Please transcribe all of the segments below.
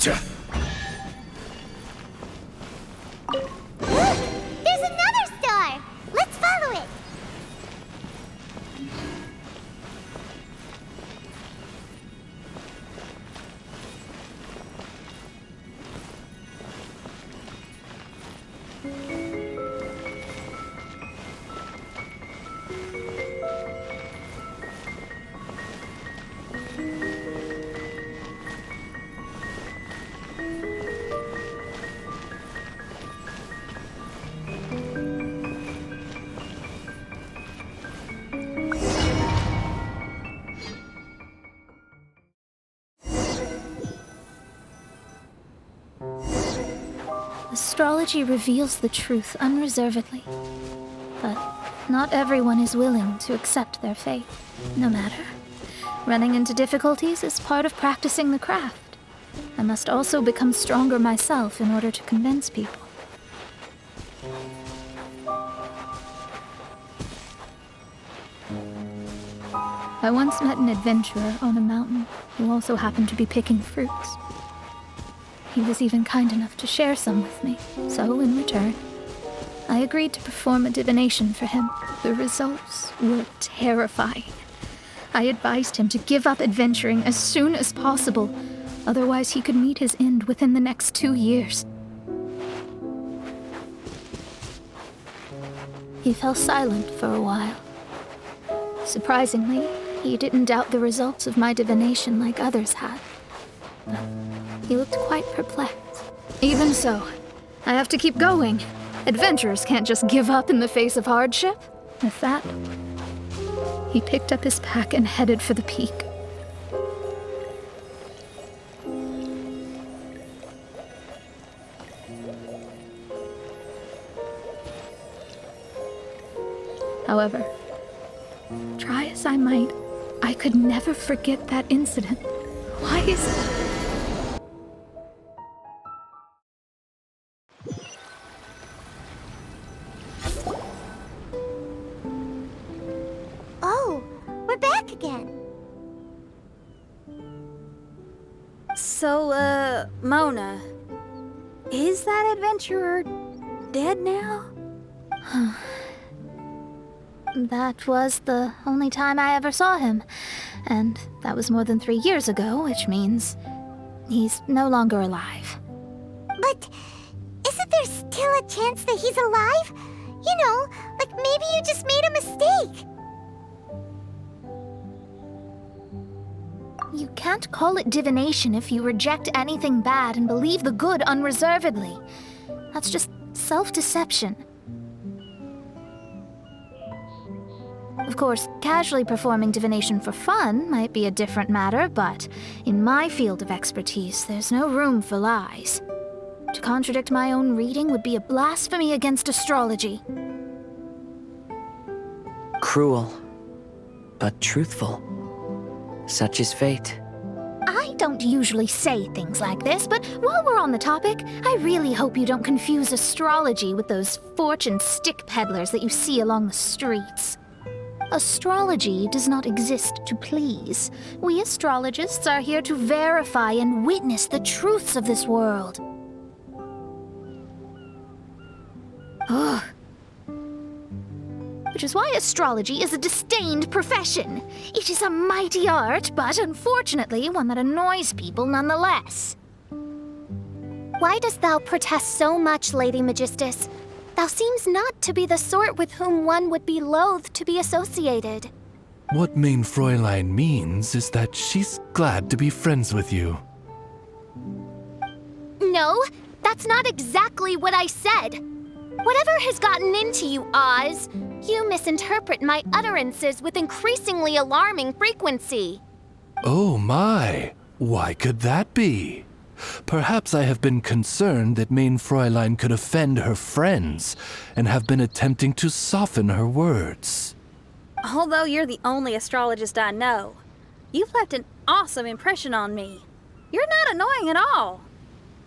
Look! There's another star! Let's follow it! Astrology reveals the truth unreservedly, but not everyone is willing to accept their fate, no matter. Running into difficulties is part of practicing the craft. I must also become stronger myself in order to convince people. I once met an adventurer on a mountain who also happened to be picking fruits. He was even kind enough to share some with me, so in return, I agreed to perform a divination for him. The results were terrifying. I advised him to give up adventuring as soon as possible, otherwise he could meet his end within the next 2 years. He fell silent for a while. Surprisingly, he didn't doubt the results of my divination like others had. But he looked quite perplexed. Even so, I have to keep going. Adventurers can't just give up in the face of hardship. With that, he picked up his pack and headed for the peak. However, try as I might, I could never forget that incident. Why is it? Oh, we're back again. So, Mona, is that adventurer dead now? That was the only time I ever saw him, and that was more than 3 years ago, which means he's no longer alive. But isn't there still a chance that he's alive? You know, like maybe you just made a mistake. You can't call it divination if you reject anything bad and believe the good unreservedly. That's just self-deception. Of course, casually performing divination for fun might be a different matter, but in my field of expertise, there's no room for lies. To contradict my own reading would be a blasphemy against astrology. Cruel, but truthful. Such is fate. I don't usually say things like this, but while we're on the topic, I really hope you don't confuse astrology with those fortune stick peddlers that you see along the streets. Astrology does not exist to please. We astrologists are here to verify and witness the truths of this world. Ugh. Which is why astrology is a disdained profession. It is a mighty art, but unfortunately one that annoys people nonetheless. Why dost thou protest so much, Lady Magistus? Thou seems not to be the sort with whom one would be loath to be associated. What Main Fräulein means is that she's glad to be friends with you. No, that's not exactly what I said. Whatever has gotten into you, Oz, you misinterpret my utterances with increasingly alarming frequency. Oh my, why could that be? Perhaps I have been concerned that Main Fräulein could offend her friends and have been attempting to soften her words. Although you're the only astrologist I know, you've left an awesome impression on me. You're not annoying at all.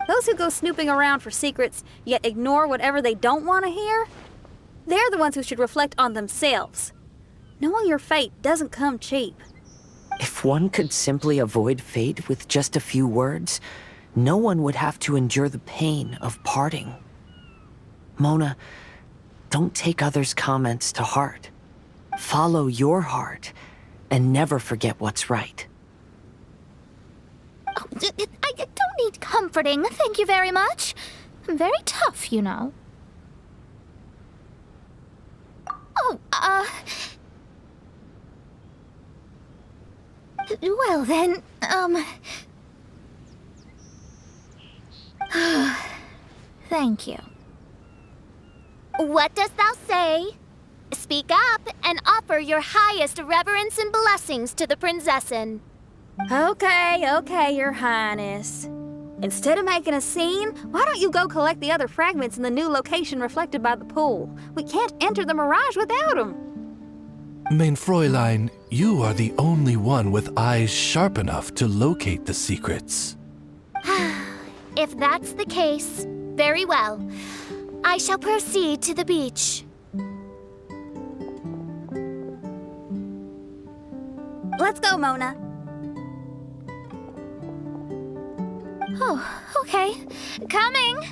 Those who go snooping around for secrets, yet ignore whatever they don't want to hear, they're the ones who should reflect on themselves. Knowing your fate doesn't come cheap. If one could simply avoid fate with just a few words, no one would have to endure the pain of parting. Mona, don't take others' comments to heart. Follow your heart and never forget what's right. Oh, I don't need comforting, thank you very much. I'm very tough, you know. Oh, well then, thank you. What dost thou say? Speak up and offer your highest reverence and blessings to the prinzessin. Okay, Your Highness. Instead of making a scene, why don't you go collect the other fragments in the new location reflected by the pool? We can't enter the mirage without them. Mein Fräulein, you are the only one with eyes sharp enough to locate the secrets. If that's the case, very well. I shall proceed to the beach. Let's go, Mona. Oh, okay. Coming!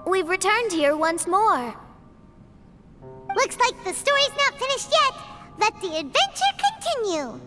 We've returned here once more. Looks like the story's not finished yet. Let the adventure continue.